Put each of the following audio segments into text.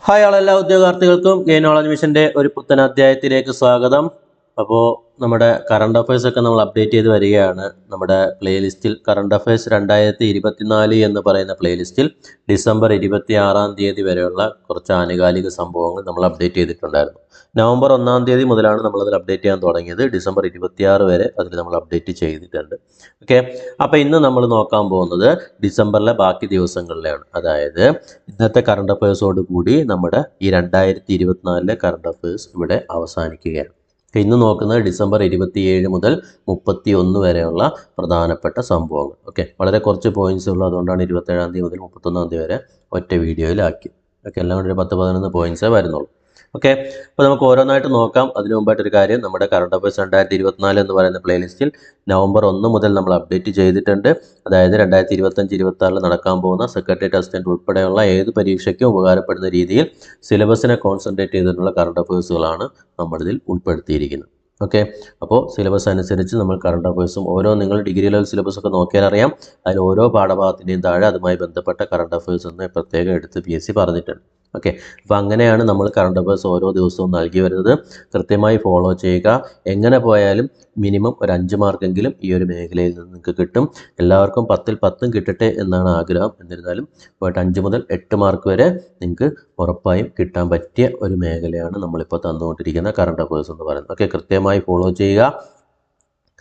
Hi എല്ലാ ഉദ്യോഗാർത്ഥികൾക്കും gain knowledge മിഷന്റെ ഒരു പുത്തൻ അധ്യായത്തിലേക്ക് സ്വാഗതം. അപ്പോൾ നമ്മുടെ കറണ്ട് അഫയേഴ്സ് ഒക്കെ നമ്മൾ അപ്ഡേറ്റ് ചെയ്ത് വരികയാണ്. നമ്മുടെ പ്ലേലിസ്റ്റിൽ കറണ്ട് അഫയേഴ്സ് 2024 എന്ന് പറയുന്ന പ്ലേലിസ്റ്റിൽ ഡിസംബർ 26 വരെയുള്ള കുറച്ച് ആനുകാലിക സംഭവങ്ങൾ നമ്മൾ അപ്ഡേറ്റ് ചെയ്തിട്ടുണ്ടായിരുന്നു. നവംബർ 1 മുതലാണ് നമ്മളതിൽ അപ്ഡേറ്റ് ചെയ്യാൻ തുടങ്ങിയത്. ഡിസംബർ 26 വരെ അതിൽ നമ്മൾ അപ്ഡേറ്റ് ചെയ്തിട്ടുണ്ട്. ഓക്കെ, അപ്പോൾ ഇന്ന് നമ്മൾ നോക്കാൻ പോകുന്നത് ഡിസംബറിലെ ബാക്കി ദിവസങ്ങളിലാണ്. അതായത് ഇന്നത്തെ കറണ്ട് അഫയേഴ്സോട് കൂടി നമ്മുടെ ഈ 2024 കറണ്ട് അഫയേഴ്സ് ഇവിടെ അവസാനിക്കുകയാണ്. ഇന്ന് നോക്കുന്നത് ഡിസംബർ 27 മുതൽ 31 വരെയുള്ള പ്രധാനപ്പെട്ട സംഭവങ്ങൾ. ഓക്കെ, വളരെ കുറച്ച് പോയിന്റ്സ് ഉള്ളൂ, അതുകൊണ്ടാണ് 27 മുതൽ 31 വരെ ഒറ്റ വീഡിയോയിലാക്കി. ഓക്കെ, എല്ലാം കൂടി ഒരു 10-11 പോയിന്റ്സേ വരുന്നുള്ളൂ. ഓക്കെ, അപ്പോൾ നമുക്ക് ഓരോന്നായിട്ട് നോക്കാം. അതിനു മുമ്പായിട്ടൊരു കാര്യം, നമ്മുടെ കറണ്ട് അഫയേഴ്സ് 2024 എന്ന് പറയുന്ന പ്ലേലിസ്റ്റിൽ നവംബർ 1 മുതൽ നമ്മൾ അപ്ഡേറ്റ് ചെയ്തിട്ടുണ്ട്. അതായത് 2025-26 നടക്കാൻ പോകുന്ന സെക്രട്ടേറിയറ്റ് അസിസ്റ്റന്റ് ഉൾപ്പെടെയുള്ള ഏത് പരീക്ഷയ്ക്കും ഉപകാരപ്പെടുന്ന രീതിയിൽ സിലബസിനെ കോൺസെൻട്രേറ്റ് ചെയ്തിട്ടുള്ള കറണ്ട് അഫയേഴ്സുകളാണ് നമ്മളിതിൽ ഉൾപ്പെടുത്തിയിരിക്കുന്നത്. ഓക്കെ, അപ്പോൾ സിലബസ് അനുസരിച്ച് നമ്മൾ കറണ്ട് അഫയേഴ്സും നിങ്ങൾ ഡിഗ്രി ലെവൽ സിലബസ് ഒക്കെ നോക്കിയാൽ അറിയാം, അതിൽ ഓരോ പാഠഭാഗത്തിൻ്റെയും താഴെ അതുമായി ബന്ധപ്പെട്ട കറണ്ട് അഫയേഴ്സ് എന്ന് പ്രത്യേകം എടുത്ത് PSC പറഞ്ഞിട്ടുണ്ട്. ഓക്കെ, അപ്പോൾ അങ്ങനെയാണ് നമ്മൾ കറണ്ട് അഫയേഴ്സ് ഓരോ ദിവസവും നൽകി വരുന്നത്. കൃത്യമായി ഫോളോ ചെയ്യുക. എങ്ങനെ പോയാലും മിനിമം ഒരു 5 മാർക്കെങ്കിലും ഈ ഒരു മേഖലയിൽ നിന്ന് നിങ്ങൾക്ക് കിട്ടും. എല്ലാവർക്കും 10ൽ 10 കിട്ടട്ടെ എന്നാണ് ആഗ്രഹം. എന്നിരുന്നാലും 5 മുതൽ 8 മാർക്ക് വരെ നിങ്ങൾക്ക് ഉറപ്പായും കിട്ടാൻ പറ്റിയ ഒരു മേഖലയാണ് നമ്മളിപ്പോൾ തന്നുകൊണ്ടിരിക്കുന്ന കറണ്ട് അഫയേഴ്സ് എന്ന് പറയുന്നത്. ഓക്കെ, കൃത്യമായി ഫോളോ ചെയ്യുക.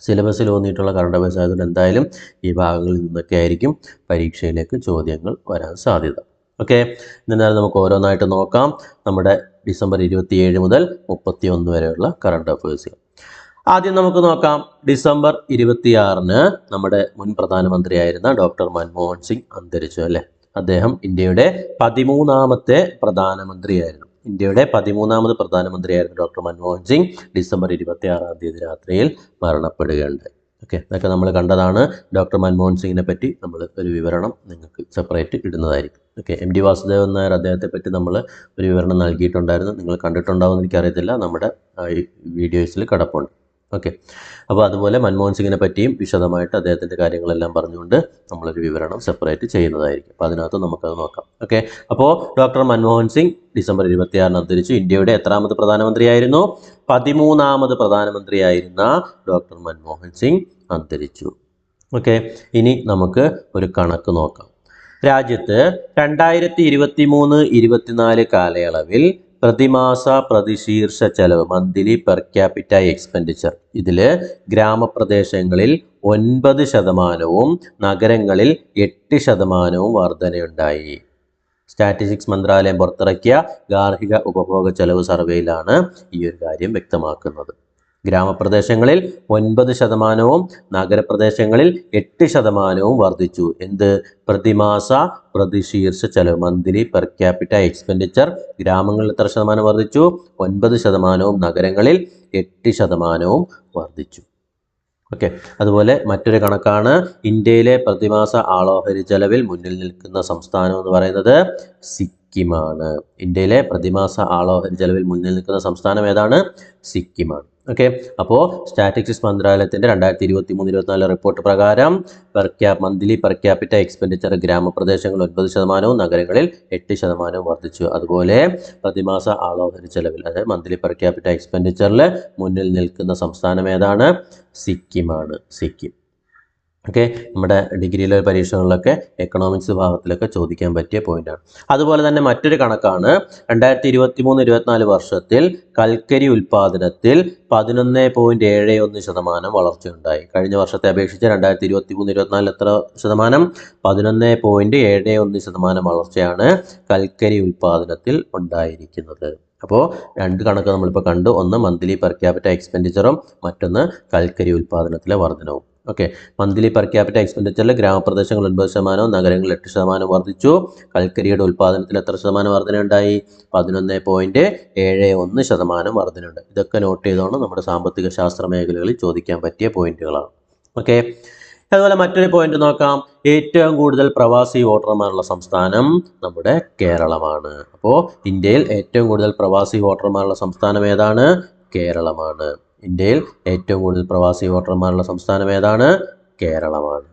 സിലബസിൽ തോന്നിയിട്ടുള്ള കറണ്ട് അഫയേഴ്സ് ആയതുകൊണ്ട് എന്തായാലും ഈ ഭാഗങ്ങളിൽ നിന്നൊക്കെ ആയിരിക്കും പരീക്ഷയിലേക്ക് ചോദ്യങ്ങൾ വരാൻ സാധ്യത. ഓക്കെ, എന്നാലും നമുക്ക് ഓരോന്നായിട്ട് നോക്കാം. നമ്മുടെ ഡിസംബർ 27 മുതൽ 31 വരെയുള്ള കറണ്ട് അഫയേഴ്സ്. ആദ്യം നമുക്ക് നോക്കാം. ഡിസംബർ 26 നമ്മുടെ മുൻ പ്രധാനമന്ത്രിയായിരുന്ന ഡോക്ടർ മൻമോഹൻ സിംഗ് അന്തരിച്ചു അല്ലേ. അദ്ദേഹം ഇന്ത്യയുടെ 13ാമത്തെ പ്രധാനമന്ത്രിയായിരുന്നു. ഇന്ത്യയുടെ 13ാമത് പ്രധാനമന്ത്രിയായിരുന്ന ഡോക്ടർ മൻമോഹൻ സിംഗ് ഡിസംബർ 26 മരണപ്പെടുകയുണ്ടായി. ഓക്കെ, ഇതൊക്കെ നമ്മൾ കണ്ടതാണ്. ഡോക്ടർ മൻമോഹൻ സിംഗിനെ പറ്റി നമ്മൾ ഒരു വിവരണം നിങ്ങൾക്ക് സെപ്പറേറ്റ് ഇടുന്നതായിരിക്കും. ഓക്കെ, MD വാസുദേവൻ നായർ അദ്ദേഹത്തെ പറ്റി നമ്മൾ ഒരു വിവരണം നൽകിയിട്ടുണ്ടായിരുന്നു. നിങ്ങൾ കണ്ടിട്ടുണ്ടാവുമെന്ന് എനിക്കറിയത്തില്ല, നമ്മുടെ വീഡിയോസിൽ കിടപ്പുണ്ട്. ഓക്കെ, അപ്പോൾ അതുപോലെ മൻമോഹൻ സിംഗിനെ പറ്റിയും വിശദമായിട്ട് അദ്ദേഹത്തിൻ്റെ കാര്യങ്ങളെല്ലാം പറഞ്ഞുകൊണ്ട് നമ്മളൊരു വിവരണം സെപ്പറേറ്റ് ചെയ്യുന്നതായിരിക്കും. അപ്പോൾ അതിനകത്ത് നമുക്കത് നോക്കാം. ഓക്കെ, അപ്പോൾ ഡോക്ടർ മൻമോഹൻ സിംഗ് ഡിസംബർ 26 അന്തരിച്ചു. ഇന്ത്യയുടെ എത്രാമത് പ്രധാനമന്ത്രിയായിരുന്നു? 13ാമത് പ്രധാനമന്ത്രിയായിരുന്ന ഡോക്ടർ മൻമോഹൻ സിംഗ് അന്തരിച്ചു. ഓക്കെ, ഇനി നമുക്ക് ഒരു കണക്ക് നോക്കാം. രാജ്യത്ത് 2023-24 കാലയളവിൽ പ്രതിമാസ പ്രതിശീർഷ ചെലവ് മന്ത്ലി പെർ ക്യാപിറ്റ എക്സ്പെൻഡിച്ചർ ഇതിൽ ഗ്രാമപ്രദേശങ്ങളിൽ 9%, നഗരങ്ങളിൽ 8% വർധനയുണ്ടായി. സ്റ്റാറ്റിസ്റ്റിക്സ് മന്ത്രാലയം പുറത്തിറക്കിയ ഗാർഹിക ഉപഭോഗ ചെലവ് സർവേയിലാണ് ഈ ഒരു കാര്യം വ്യക്തമാക്കുന്നത്. ഗ്രാമപ്രദേശങ്ങളിൽ 9%, നഗരപ്രദേശങ്ങളിൽ 8% വർദ്ധിച്ചു. എന്ത്? പ്രതിമാസ പ്രതിശീർഷ ചെലവ് മന്ത്ലി പെർ ക്യാപിറ്റ എക്സ്പെൻഡിച്ചർ ഗ്രാമങ്ങളിൽ എത്ര ശതമാനം വർദ്ധിച്ചു? 9%, നഗരങ്ങളിൽ 8% വർദ്ധിച്ചു. ഓക്കെ, അതുപോലെ മറ്റൊരു കണക്കാണ്. ഇന്ത്യയിലെ പ്രതിമാസ ആളോഹരി ചെലവിൽ മുന്നിൽ നിൽക്കുന്ന സംസ്ഥാനം എന്ന് പറയുന്നത് സിക്കിമാണ്. ഇന്ത്യയിലെ പ്രതിമാസ ആളോഹരി ചെലവിൽ മുന്നിൽ നിൽക്കുന്ന സംസ്ഥാനം ഏതാണ്? സിക്കിമാണ്. ഓക്കെ, അപ്പോൾ സ്റ്റാറ്റിസ്റ്റിക്സ് മന്ത്രാലയത്തിൻ്റെ 2023-24 റിപ്പോർട്ട് പ്രകാരം മന്ത്ലി പെർ ക്യാപിറ്റ എക്സ്പെൻഡിച്ചർ ഗ്രാമപ്രദേശങ്ങളിൽ 9%, നഗരങ്ങളിൽ 8% വർദ്ധിച്ചു. അതുപോലെ പ്രതിമാസ ആളോഹരി ചെലവിൽ അതായത് മന്ത്ലി പെർ ക്യാപിറ്റ എക്സ്പെൻഡിച്ചറിൽ മുന്നിൽ നിൽക്കുന്ന സംസ്ഥാനം ഏതാണ്? സിക്കിമാണ്. സിക്കിം. ഓക്കെ, നമ്മുടെ ഡിഗ്രിയിലെ പരീക്ഷകളിലൊക്കെ എക്കണോമിക്സ് വിഭാഗത്തിലൊക്കെ ചോദിക്കാൻ പറ്റിയ പോയിന്റാണ്. അതുപോലെ തന്നെ മറ്റൊരു കണക്കാണ്. 2023-24 വർഷത്തിൽ കൽക്കരി ഉൽപ്പാദനത്തിൽ 11.71% വളർച്ചയുണ്ടായി. കഴിഞ്ഞ വർഷത്തെ അപേക്ഷിച്ച് 2023-24 എത്ര ശതമാനം? 11.71% വളർച്ചയാണ് കൽക്കരി ഉൽപ്പാദനത്തിൽ ഉണ്ടായിരിക്കുന്നത്. അപ്പോൾ 2 കണക്ക് നമ്മളിപ്പോൾ കണ്ടു. ഒന്ന് മന്ത്ലി പെർ ക്യാപിറ്റ എക്സ്പെൻഡിച്ചറും മറ്റൊന്ന് കൽക്കരി ഉൽപ്പാദനത്തിലെ വർധനവും. ഓക്കെ, മന്ത്ലി പെർ ക്യാപിറ്റ എക്സ്പെൻഡിച്ചറിൽ ഗ്രാമപ്രദേശങ്ങൾ 9%, നഗരങ്ങളിൽ 8% വർദ്ധിച്ചു. കൽക്കരിയുടെ ഉൽപ്പാദനത്തിൽ എത്ര ശതമാനം വർധനയുണ്ടായി? 11.71% വർധനയുണ്ട്. ഇതൊക്കെ നോട്ട് ചെയ്തോണം. നമ്മുടെ സാമ്പത്തിക ശാസ്ത്ര മേഖലകളിൽ ചോദിക്കാൻ പറ്റിയ പോയിന്റുകളാണ്. ഓക്കെ, അതുപോലെ മറ്റൊരു പോയിന്റ് നോക്കാം. ഏറ്റവും കൂടുതൽ പ്രവാസി വോട്ടർമാരുള്ള സംസ്ഥാനം നമ്മുടെ കേരളമാണ്. അപ്പോൾ ഇന്ത്യയിൽ ഏറ്റവും കൂടുതൽ പ്രവാസി വോട്ടർമാരുള്ള സംസ്ഥാനം ഏതാണ്? കേരളമാണ്. ഇന്ത്യയിൽ ഏറ്റവും കൂടുതൽ പ്രവാസി വോട്ടർമാരുള്ള സംസ്ഥാനം ഏതാണ്? കേരളമാണ്.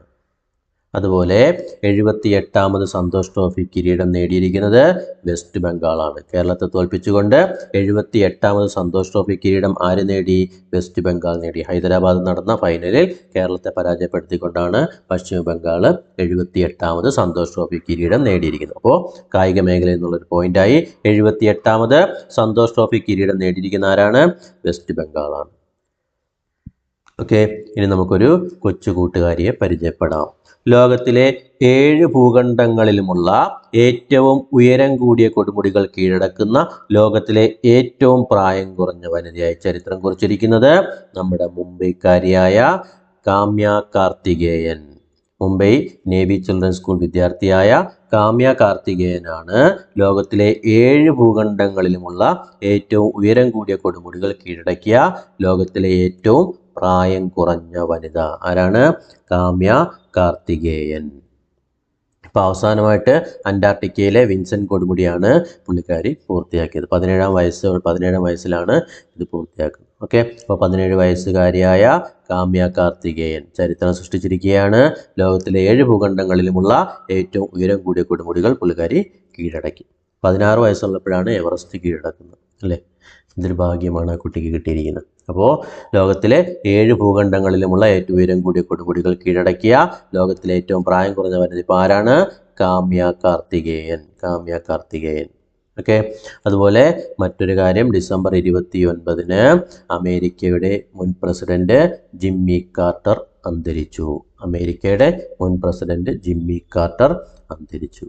അതുപോലെ 78ാമത് സന്തോഷ് ട്രോഫി കിരീടം നേടിയിരിക്കുന്നത് വെസ്റ്റ് ബംഗാളാണ്. കേരളത്തെ തോൽപ്പിച്ചുകൊണ്ട് 78ാമത് സന്തോഷ് ട്രോഫി കിരീടം ആര് നേടി? വെസ്റ്റ് ബംഗാൾ നേടി. ഹൈദരാബാദ് നടന്ന ഫൈനലിൽ കേരളത്തെ പരാജയപ്പെടുത്തിക്കൊണ്ടാണ് പശ്ചിമ ബംഗാൾ 78ാമത് സന്തോഷ് ട്രോഫി കിരീടം നേടിയിരിക്കുന്നത്. അപ്പോൾ കായിക മേഖലയിൽ നിന്നുള്ളൊരു പോയിന്റായി 78ാമത് സന്തോഷ് ട്രോഫി കിരീടം നേടിയിരിക്കുന്ന ആരാണ്? വെസ്റ്റ് ബംഗാളാണ്. ഓക്കെ, ഇനി നമുക്കൊരു കൊച്ചു കൂട്ടുകാരിയെ പരിചയപ്പെടാം. ലോകത്തിലെ 7 ഭൂഖണ്ഡങ്ങളിലുമുള്ള ഏറ്റവും ഉയരം കൂടിയ കൊടുമുടികൾ കീഴടക്കുന്ന ലോകത്തിലെ ഏറ്റവും പ്രായം കുറഞ്ഞ വനിതയായി ചരിത്രം കുറിച്ചിരിക്കുന്നത് നമ്മുടെ മുംബൈക്കാരിയായ Kamya Karthikeyan. Mumbai navy children's school വിദ്യാർത്ഥിയായ കാമ്യ കാർത്തികേയനാണ് ലോകത്തിലെ 7 ഭൂഖണ്ഡങ്ങളിലുമുള്ള ഏറ്റവും ഉയരം കൂടിയ കൊടുമുടികൾ കീഴടക്കിയ ലോകത്തിലെ ഏറ്റവും പ്രായം കുറഞ്ഞ വനിത. ആരാണ്? കാമ്യ കാർത്തികേയൻ. ഇപ്പോൾ അവസാനമായിട്ട് അന്റാർട്ടിക്കയിലെ വിൻസെൻ്റ് കൊടുമുടിയാണ് പുള്ളിക്കാരി പൂർത്തിയാക്കിയത്. 17 വയസ്സിലാണ് ഇത് പൂർത്തിയാക്കുന്നത്. ഓക്കെ, അപ്പോൾ 17 വയസ്സുകാരിയായ കാമ്യ കാർത്തികേയൻ ചരിത്രം സൃഷ്ടിച്ചിരിക്കുകയാണ്. ലോകത്തിലെ 7 ഭൂഖണ്ഡങ്ങളിലുമുള്ള ഏറ്റവും ഉയരം കൂടിയ കൊടുമുടികൾ പുള്ളിക്കാരി കീഴടക്കി. 16 വയസ്സുള്ളപ്പോഴാണ് എവറസ്റ്റ് കീഴടക്കുന്നത്. അല്ലേ, എന്തൊരു ഭാഗ്യമാണ് ആ കുട്ടിക്ക് കിട്ടിയിരിക്കുന്നത്. അപ്പോൾ ലോകത്തിലെ 7 ഭൂഖണ്ഡങ്ങളിലുമുള്ള ഏറ്റവും ഉയരം കൂടിയ കൊടുമുടികൾ കീഴടക്കിയ ലോകത്തിലെ ഏറ്റവും പ്രായം കുറഞ്ഞ വനിത ഇപ്പോൾ ആരാണ്? കാമ്യ കാർത്തികേയൻ. കാമ്യ കാർത്തികേയൻ. ഓക്കെ, അതുപോലെ മറ്റൊരു കാര്യം, ഡിസംബർ 29-ന് അമേരിക്കയുടെ മുൻ പ്രസിഡന്റ് ജിമ്മി കാർട്ടർ അന്തരിച്ചു. അമേരിക്കയുടെ മുൻ പ്രസിഡന്റ് ജിമ്മി കാർട്ടർ അന്തരിച്ചു.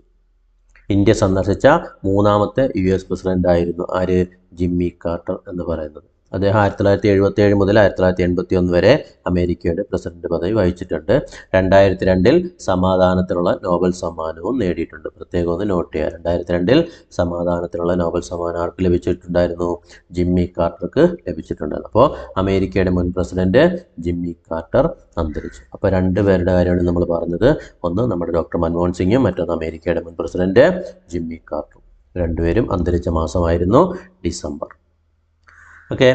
ഇന്ത്യ സന്ദർശിച്ച 3ാമത്തെ US പ്രസിഡന്റ് ആയിരുന്നു ആര്? ജിമ്മി കാർട്ടർ എന്ന് പറയുന്നത്. അദ്ദേഹം 1977 മുതൽ 1981 വരെ അമേരിക്കയുടെ പ്രസിഡന്റ് പദവി വഹിച്ചിട്ടുണ്ട്. 2002-ൽ സമാധാനത്തിനുള്ള നോബൽ സമ്മാനവും നേടിയിട്ടുണ്ട്. പ്രത്യേകം ഒന്ന് നോട്ട് ചെയ്യുക. 2002-ൽ സമാധാനത്തിനുള്ള നോബൽ സമ്മാനം ആർക്ക് ലഭിച്ചിട്ടുണ്ടായിരുന്നു? ജിമ്മി കാർട്ടർക്ക് ലഭിച്ചിട്ടുണ്ടായിരുന്നു. അപ്പോൾ അമേരിക്കയുടെ മുൻ പ്രസിഡന്റ് ജിമ്മി കാർട്ടർ അന്തരിച്ചു. അപ്പോൾ 2 പേരുടെ കാര്യമാണ് നമ്മൾ പറഞ്ഞത്. ഒന്ന് നമ്മുടെ ഡോക്ടർ മൻമോഹൻ സിംഗും മറ്റൊന്ന് അമേരിക്കയുടെ മുൻ പ്രസിഡന്റ് ജിമ്മി കാർട്ടറും. 2 പേരും അന്തരിച്ച മാസമായിരുന്നു ഡിസംബർ. ഓക്കെ,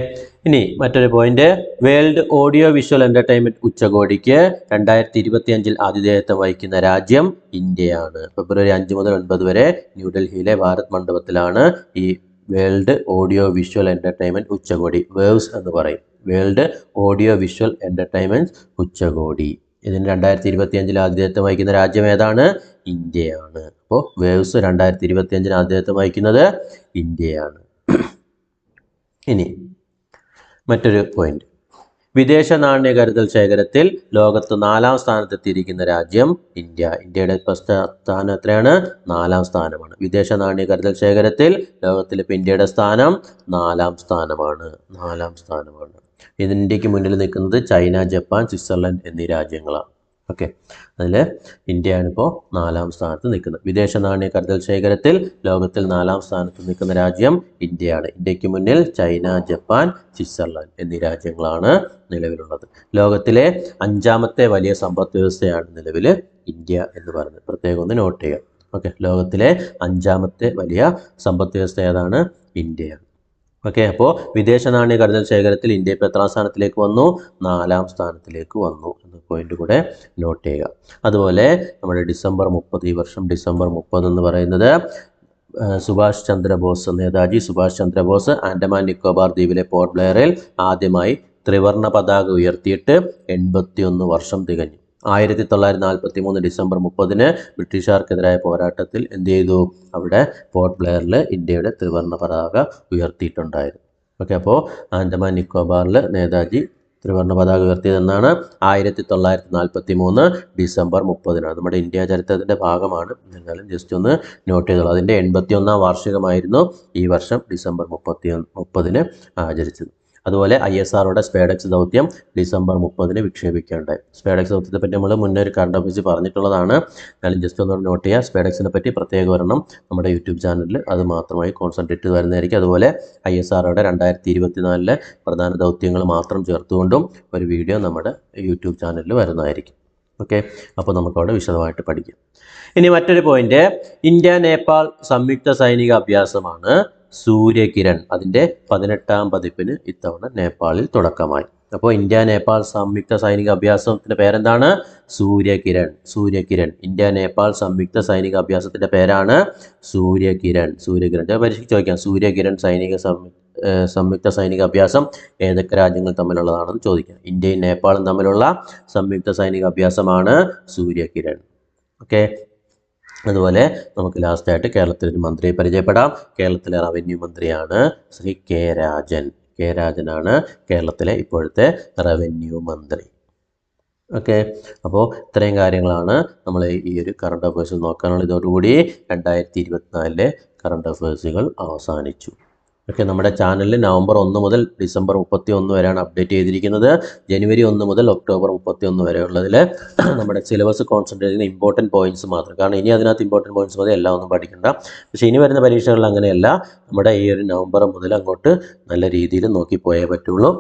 ഇനി മറ്റൊരു point, world audio visual entertainment ഉച്ചകോടിക്ക് 2025-ൽ ആതിഥേയത്വം വഹിക്കുന്ന രാജ്യം ഇന്ത്യയാണ്. ഫെബ്രുവരി 5 മുതൽ 9 വരെ ന്യൂഡൽഹിയിലെ ഭാരത് മണ്ഡപത്തിലാണ് ഈ വേൾഡ് ഓഡിയോ വിഷ്വൽ എൻ്റർടൈൻമെൻറ്റ് ഉച്ചകോടി, വേവ്സ് എന്ന് പറയും. വേൾഡ് ഓഡിയോ വിഷ്വൽ എൻ്റർടൈൻമെൻറ്റ് ഉച്ചകോടി. ഇതിന് 2025-ൽ ആതിഥേയത്വം വഹിക്കുന്ന രാജ്യം ഏതാണ്? ഇന്ത്യയാണ്. അപ്പോൾ വേവ്സ് 2025-ന് ആതിഥേയത്വം വഹിക്കുന്നത് ഇന്ത്യയാണ്. ഇനി മറ്റൊരു പോയിന്റ്, വിദേശ നാണ്യ കരുതൽ ശേഖരത്തിൽ ലോകത്ത് 4ാം സ്ഥാനത്തെത്തിയിരിക്കുന്ന രാജ്യം ഇന്ത്യ. ഇന്ത്യയുടെ സ്ഥാനം എത്രയാണ്? 4ാം സ്ഥാനമാണ്. വിദേശ നാണ്യ കരുതൽ ശേഖരത്തിൽ ലോകത്തിൽ ഇപ്പോൾ ഇന്ത്യയുടെ സ്ഥാനം 4ാം സ്ഥാനമാണ്. 4ാം സ്ഥാനമാണ്. ഇന്ത്യക്ക് മുന്നിൽ നിൽക്കുന്നത് ചൈന, ജപ്പാൻ, സ്വിറ്റ്സർലൻഡ് എന്നീ രാജ്യങ്ങളാണ്. ഓക്കെ, അതിൽ ഇന്ത്യയാണ് ഇപ്പോൾ 4ാം സ്ഥാനത്ത് നിൽക്കുന്നത്. വിദേശ നാണ്യ കരുതൽ ശേഖരത്തിൽ ലോകത്തിൽ 4ാം സ്ഥാനത്ത് നിൽക്കുന്ന രാജ്യം ഇന്ത്യയാണ്. ഇന്ത്യക്ക് മുന്നിൽ ചൈന, ജപ്പാൻ, സ്വിറ്റ്സർലൻഡ് എന്നീ രാജ്യങ്ങളാണ് നിലവിലുള്ളത്. ലോകത്തിലെ 5ാമത്തെ വലിയ സമ്പദ് വ്യവസ്ഥയാണ് നിലവിൽ ഇന്ത്യ എന്ന് പറയുന്നത്. പ്രത്യേകം ഒന്ന് നോട്ട് ചെയ്യുക. ഓക്കെ, ലോകത്തിലെ 5ാമത്തെ വലിയ സമ്പദ് വ്യവസ്ഥ ഏതാണ്? ഇന്ത്യയാണ്. ഓക്കെ, അപ്പോൾ വിദേശ നാണ്യ കരുതൽ ശേഖരത്തിൽ ഇന്ത്യ ഇപ്പോൾ എത്രാം സ്ഥാനത്തിലേക്ക് വന്നു? 4ാം സ്ഥാനത്തിലേക്ക് വന്നു എന്ന പോയിന്റ് കൂടെ നോട്ട് ചെയ്യുക. അതുപോലെ നമ്മുടെ ഡിസംബർ 30, ഈ വർഷം ഡിസംബർ 30 എന്ന് പറയുന്നത് സുഭാഷ് ചന്ദ്രബോസ്, നേതാജി സുഭാഷ് ചന്ദ്രബോസ് ആൻഡമാൻ നിക്കോബാർ ദ്വീപിലെ പോർട്ട് ബ്ലെയറിൽ ആദ്യമായി ത്രിവർണ്ണ പതാക ഉയർത്തിയിട്ട് 81 വർഷം തികഞ്ഞു. 1943 ഡിസംബർ 30-ന് ബ്രിട്ടീഷുകാർക്കെതിരായ പോരാട്ടത്തിൽ എന്ത് ചെയ്തു? അവിടെ പോർട്ട് ബ്ലെയറിൽ ഇന്ത്യയുടെ ത്രിവർണ്ണ പതാക ഉയർത്തിയിട്ടുണ്ടായിരുന്നു. ഓക്കെ, അപ്പോൾ ആൻഡമാൻ നിക്കോബാറിൽ നേതാജി ത്രിവർണ്ണ പതാക ഉയർത്തിയതെന്നാണ് 1943 ഡിസംബർ 30-നാണ്. നമ്മുടെ ഇന്ത്യ ചരിത്രത്തിൻ്റെ ഭാഗമാണ്, എന്നാലും ജസ്റ്റ് ഒന്ന് നോട്ട് ചെയ്തോളൂ. അതിൻ്റെ 81ാം വാർഷികമായിരുന്നു ഈ വർഷം ഡിസംബർ 30-ന് ആചരിച്ചത്. അതുപോലെ ISROയുടെ സ്പേഡെക്സ് ദൗത്യം ഡിസംബർ 30-ന് വിക്ഷേപിക്കുകയുണ്ടായി. സ്പേഡെക്സ് ദൗത്യത്തെ പറ്റി നമ്മൾ മുന്നേ ഒരു കറണ്ട് അഫയേഴ്സിൽ പറഞ്ഞിട്ടുള്ളതാണ്. എന്നാലും ജസ്റ്റ് ഒന്ന് നോട്ട് ചെയ്യുക. സ്പേഡെക്സിനെ പറ്റി പ്രത്യേക ഒരെണ്ണം നമ്മുടെ യൂട്യൂബ് ചാനലിൽ അത് മാത്രമായി കോൺസെൻട്രേറ്റ് ചെയ്ത് വരുന്നതായിരിക്കും. അതുപോലെ ISROയുടെ 2024-ലെ പ്രധാന ദൗത്യങ്ങൾ മാത്രം ചേർത്തുകൊണ്ടും ഒരു വീഡിയോ നമ്മുടെ യൂട്യൂബ് ചാനലിൽ വരുന്നതായിരിക്കും. ഓക്കെ, അപ്പോൾ നമുക്കവിടെ വിശദമായിട്ട് പഠിക്കാം. ഇനി മറ്റൊരു പോയിന്റ്, ഇന്ത്യ നേപ്പാൾ സംയുക്ത സൈനിക അഭ്യാസമാണ് സൂര്യകിരൺ. അതിൻ്റെ 18ാം പതിപ്പിന് ഇത്തവണ നേപ്പാളിൽ തുടക്കമായി. അപ്പോൾ ഇന്ത്യ നേപ്പാൾ സംയുക്ത സൈനിക അഭ്യാസത്തിൻ്റെ പേരെന്താണ്? സൂര്യകിരൺ. ഇന്ത്യ നേപ്പാൾ സംയുക്ത സൈനിക അഭ്യാസത്തിൻ്റെ പേരാണ് സൂര്യകിരൺ. പരീക്ഷയ്ക്ക് ചോദിക്കാം, സൂര്യകിരൺ സംയുക്ത സൈനിക അഭ്യാസം ഏതൊക്കെ രാജ്യങ്ങൾ തമ്മിലുള്ളതാണെന്ന് ചോദിക്കാം. ഇന്ത്യയും നേപ്പാളും തമ്മിലുള്ള സംയുക്ത സൈനിക അഭ്യാസമാണ് സൂര്യകിരൺ. ഓക്കെ. അതുപോലെ നമുക്ക് ലാസ്റ്റായിട്ട് കേരളത്തിലെ ഒരു മന്ത്രിയെ പരിചയപ്പെടാം. കേരളത്തിലെ റവന്യൂ മന്ത്രിയാണ് ശ്രീ കെ രാജനാണ് കേരളത്തിലെ ഇപ്പോഴത്തെ റവന്യൂ മന്ത്രി. ഓക്കെ. അപ്പോൾ ഇത്രയും കാര്യങ്ങളാണ് നമ്മൾ ഈ ഒരു കറണ്ട് അഫയേഴ്സ് നോക്കാനുള്ള. ഇതോടുകൂടി 2024 കറണ്ട് അഫയേഴ്സുകൾ അവസാനിച്ചു. ഓക്കെ. നമ്മുടെ ചാനലിൽ നവംബർ 1 മുതൽ ഡിസംബർ 31 വരെയാണ് അപ്ഡേറ്റ് ചെയ്തിരിക്കുന്നത്. ജനുവരി 1 മുതൽ ഒക്ടോബർ 31 വരെ ഉള്ളതിൽ നമ്മുടെ സിലബസ് കോൺസെൻട്രേറ്റ് ചെയ്യുന്ന ഇമ്പോർട്ടൻറ്റ് പോയിൻറ്റ്സ് മാത്രം. കാരണം ഇനി അതിനകത്ത് ഇമ്പോർട്ടൻറ്റ് പോയിൻറ്റ്സ് മതി, എല്ലാം ഒന്നും പഠിക്കണ്ട. പക്ഷേ ഇനി വരുന്ന പരീക്ഷകളിൽ അങ്ങനെയല്ല. നമ്മുടെ ഈ ഒരു നവംബർ മുതൽ അങ്ങോട്ട് നല്ല രീതിയിൽ നോക്കി പോയേ പറ്റുള്ളൂ.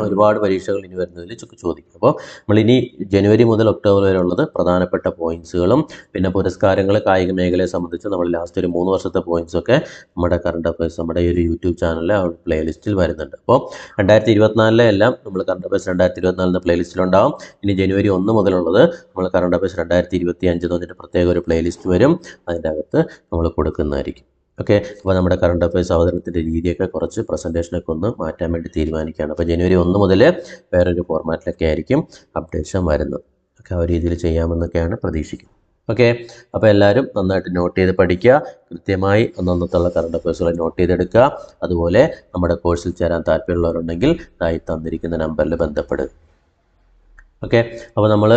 ഒരുപാട് പരീക്ഷകൾ ഇനി വരുന്നതിൽ ചോദിക്കും. അപ്പോൾ നമ്മളിനി ജനുവരി മുതൽ ഒക്ടോബർ വരെ ഉള്ളത് പ്രധാനപ്പെട്ട പോയിൻറ്റ്സുകളും പിന്നെ പുരസ്കാരങ്ങൾ, കായിക മേഖലയെ സംബന്ധിച്ച് നമ്മൾ ലാസ്റ്റ് ഒരു 3 വർഷത്തെ പോയിൻറ്റ്സൊക്കെ നമ്മുടെ കറണ്ട് അഫയേഴ്സ് നമ്മുടെ ഈ ഒരു യൂട്യൂബ് ചാനലിൽ ആ പ്ലേലിസ്റ്റിൽ വരുന്നുണ്ട്. അപ്പോൾ 2024 എല്ലാം നമ്മൾ കറണ്ട് അഫയേഴ്സ് 2024 പ്ലേലിസ്റ്റിലുണ്ടാവും. ഇനി ജനുവരി 1 മുതലുള്ളത് നമ്മൾ കറണ്ട് അഫയേഴ്സ് 2025 എന്ന് പറഞ്ഞിട്ട് പ്രത്യേക ഒരു പ്ലേലിസ്റ്റ് വരും. അതിൻ്റെ അകത്ത് നമ്മൾ കൊടുക്കുന്നതായിരിക്കും. ഓക്കെ. അപ്പോൾ നമ്മുടെ കറണ്ട് അഫയേഴ്സ് അവതരണത്തിൻ്റെ രീതിയൊക്കെ കുറച്ച് പ്രസൻറ്റേഷനൊക്കെ ഒന്ന് മാറ്റാൻ വേണ്ടി തീരുമാനിക്കുകയാണ്. അപ്പോൾ ജനുവരി 1 മുതൽ വേറൊരു ഫോർമാറ്റിലൊക്കെ ആയിരിക്കും അപ്ഡേഷൻ വരുന്നത്. ഒക്കെ ആ രീതിയിൽ ചെയ്യാമെന്നൊക്കെയാണ് പ്രതീക്ഷിക്കുന്നത്. ഓക്കെ. അപ്പോൾ എല്ലാവരും നന്നായിട്ട് നോട്ട് ചെയ്ത് പഠിക്കുക. കൃത്യമായി അന്നന്നത്തുള്ള കറണ്ട് അഫയേഴ്സുകൾ നോട്ട് ചെയ്തെടുക്കുക. അതുപോലെ നമ്മുടെ കോഴ്സിൽ ചേരാൻ താല്പര്യമുള്ളവരുണ്ടെങ്കിൽ താഴെ തന്നിരിക്കുന്ന നമ്പറിൽ ബന്ധപ്പെടുക. ഓക്കെ. അപ്പോൾ നമ്മൾ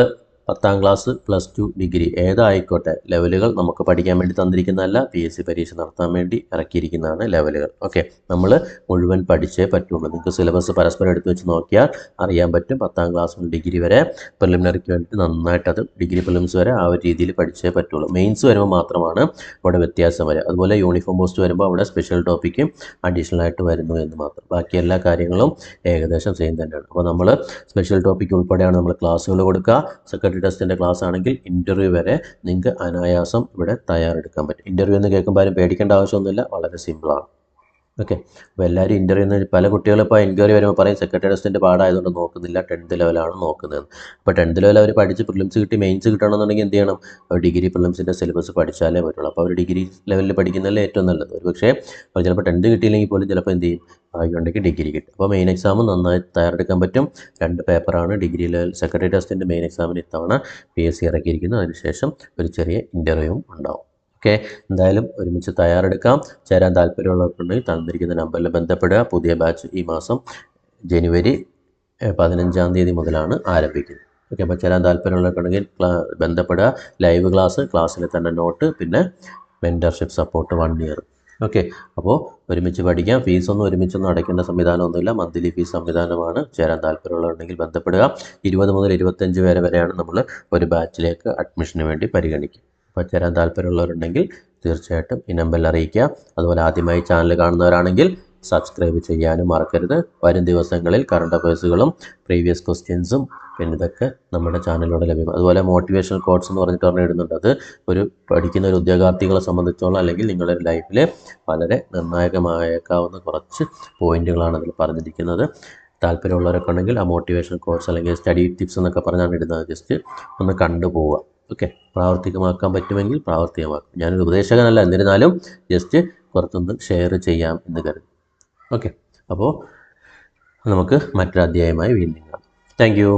10ാം ക്ലാസ്, +2, ഡിഗ്രി ഏതായിക്കോട്ടെ ലെവലുകൾ നമുക്ക് പഠിക്കാൻ വേണ്ടി തന്നിരിക്കുന്നതല്ല, PSC പരീക്ഷ നടത്താൻ വേണ്ടി ഇറക്കിയിരിക്കുന്നതാണ് ലെവലുകൾ. ഓക്കെ. നമ്മൾ മുഴുവൻ പഠിച്ചേ പറ്റുള്ളൂ. നിങ്ങൾക്ക് സിലബസ് പരസ്പരം എടുത്ത് വെച്ച് നോക്കിയാൽ അറിയാൻ പറ്റും. 10ാം ക്ലാസ് മുതൽ ഡിഗ്രി വരെ പ്രിലിമിനറിക്ക് വേണ്ടിയിട്ട് നന്നായിട്ട് അത് ഡിഗ്രി പ്രിലിംസ് വരെ ആ ഒരു രീതിയിൽ പഠിച്ചേ പറ്റുള്ളൂ. മെയിൻസ് വരുമ്പോൾ മാത്രമാണ് അവിടെ വ്യത്യാസം വരിക. അതുപോലെ യൂണിഫോം പോസ്റ്റ് വരുമ്പോൾ അവിടെ സ്പെഷ്യൽ ടോപ്പിക്കും അഡീഷണൽ ആയിട്ട് വരുന്നു എന്ന് മാത്രം. ബാക്കി എല്ലാ കാര്യങ്ങളും ഏകദേശം സെയിം തന്നെയാണ്. അപ്പോൾ നമ്മൾ സ്പെഷ്യൽ ടോപ്പിക് ഉൾപ്പെടെയാണ് നമ്മൾ ക്ലാസ്സുകൾ കൊടുക്കുക. സെക്രട്ടറി ടെസ്റ്റിൻ്റെ ക്ലാസ് ആണെങ്കിൽ ഇൻ്റർവ്യൂ വരെ നിങ്ങൾക്ക് അനായാസം ഇവിടെ തയ്യാറെടുക്കാൻ പറ്റും. ഇൻ്റർവ്യൂ എന്ന് കേൾക്കുമ്പോൾ ആരും പേടിക്കേണ്ട ആവശ്യമൊന്നുമില്ല, വളരെ സിമ്പിളാണ്. ഓക്കെ. അപ്പോൾ എല്ലാവരും ഇൻ്റർവ്യൂ പല കുട്ടികളും ഇപ്പോൾ എൻക്വയറി വരുമ്പോൾ പറയും സെക്രട്ടറി ടെസ്റ്റിൻ്റെ പാടായതുകൊണ്ട് നോക്കുന്നില്ല, 10th ലെവലാണ് നോക്കുന്നത്. അപ്പോൾ 10th ലെവൽ അവർ പഠിച്ച് പ്രിലിംസ് കിട്ടി മെയിൻസ് കിട്ടണമെന്നുണ്ടെങ്കിൽ എന്ത് ചെയ്യണം? അവർ ഡിഗ്രി പ്രിലിംസിൻ്റെ സിലബസ് പഠിച്ചാലേ പറ്റുള്ളൂ. അപ്പോൾ അവർ ഡിഗ്രി ലെവലിൽ പഠിക്കുന്നതല്ലേ ഏറ്റവും നല്ലത്. ഒരു പക്ഷേ അവർ ചിലപ്പോൾ 10th കിട്ടിയില്ലെങ്കിൽ പോലും ചിലപ്പോൾ എന്ത് ചെയ്യും? ഭാഗ്യമുണ്ടെങ്കിൽ ഡിഗ്രി കിട്ടും. അപ്പോൾ മെയിൻ എക്സാം നന്നായി തയ്യാറെടുക്കാൻ പറ്റും. 2 പേപ്പറാണ് ഡിഗ്രി ലെവൽ സെക്രട്ടറി ടെസ്റ്റിൻ്റെ മെയിൻ എക്സാമിന് ഇത്തവണ PSC ഇറക്കിയിരിക്കുന്നത്. അതിനുശേഷം ഒരു ചെറിയ ഇൻ്റർവ്യൂവും ഉണ്ടാവും. ഓക്കെ. എന്തായാലും ഒരുമിച്ച് തയ്യാറെടുക്കാം. ചേരാൻ താല്പര്യമുള്ളവർക്കുണ്ടെങ്കിൽ തന്നിരിക്കുന്ന നമ്പറിൽ ബന്ധപ്പെടുക. പുതിയ ബാച്ച് ഈ മാസം ജനുവരി 15-ാം തീയതി മുതലാണ് ആരംഭിക്കുന്നത്. ഓക്കെ. അപ്പോൾ ചേരാൻ താല്പര്യമുള്ളവർക്കുണ്ടെങ്കിൽ ബന്ധപ്പെടുക. ലൈവ് ക്ലാസ്സിൽ തന്നെ നോട്ട്, പിന്നെ മെൻറ്റർഷിപ്പ് സപ്പോർട്ട് 1 ഇയർ. ഓക്കെ. അപ്പോൾ ഒരുമിച്ച് പഠിക്കാം. ഫീസൊന്നും ഒരുമിച്ചൊന്നും അടയ്ക്കേണ്ട സംവിധാനമൊന്നുമില്ല, മന്ത്ലി ഫീസ് സംവിധാനമാണ്. ചേരാൻ താല്പര്യമുള്ളവരുണ്ടെങ്കിൽ ബന്ധപ്പെടുക. 20 മുതൽ 25 വരെയാണ് നമ്മൾ ഒരു ബാച്ചിലേക്ക് അഡ്മിഷന് വേണ്ടി പരിഗണിക്കുക. അപ്പോൾ ചേരാൻ താല്പര്യമുള്ളവരുണ്ടെങ്കിൽ തീർച്ചയായിട്ടും ഈ നമ്പറിൽ അറിയിക്കുക. അതുപോലെ ആദ്യമായി ചാനൽ കാണുന്നവരാണെങ്കിൽ സബ്സ്ക്രൈബ് ചെയ്യാനും മറക്കരുത്. വരും ദിവസങ്ങളിൽ കറണ്ട് അഫയേഴ്സുകളും പ്രീവിയസ് ക്വസ്റ്റ്യൻസും പിന്നെ ഇതൊക്കെ നമ്മുടെ ചാനലിലൂടെ ലഭ്യമാണ്. അതുപോലെ മോട്ടിവേഷണൽ കോട്ട്സ് എന്ന് പറഞ്ഞിട്ട് പറഞ്ഞ് ഇടുന്നുണ്ട്. അത് പഠിക്കുന്ന ഒരു ഉദ്യോഗാർത്ഥികളെ സംബന്ധിച്ചോളം അല്ലെങ്കിൽ നിങ്ങളുടെ ലൈഫിൽ വളരെ നിർണായകമായേക്കാവുന്ന കുറച്ച് പോയിന്റുകളാണ് അതിൽ പറഞ്ഞിരിക്കുന്നത്. താല്പര്യമുള്ളവരൊക്കെ ഉണ്ടെങ്കിൽ ആ മോട്ടിവേഷണൽ കോഴ്സ് അല്ലെങ്കിൽ സ്റ്റഡി ടിപ്സ് എന്നൊക്കെ പറഞ്ഞാണ് ഇടുന്നത്. ജസ്റ്റ് ഒന്ന് കണ്ടുപോവുക. ഓക്കെ. പ്രാവർത്തികമാക്കാൻ പറ്റുമെങ്കിൽ പ്രാവർത്തികമാക്കും. ഞാനൊരു ഉപദേശകനല്ല, എന്നിരുന്നാലും ജസ്റ്റ് പുറത്തുനിന്ന് ഷെയർ ചെയ്യാം എന്ന് കരുതി. ഓക്കെ. അപ്പോൾ നമുക്ക് മറ്റൊരു അധ്യായമായി വീണ്ടും കാണാം. Thank you.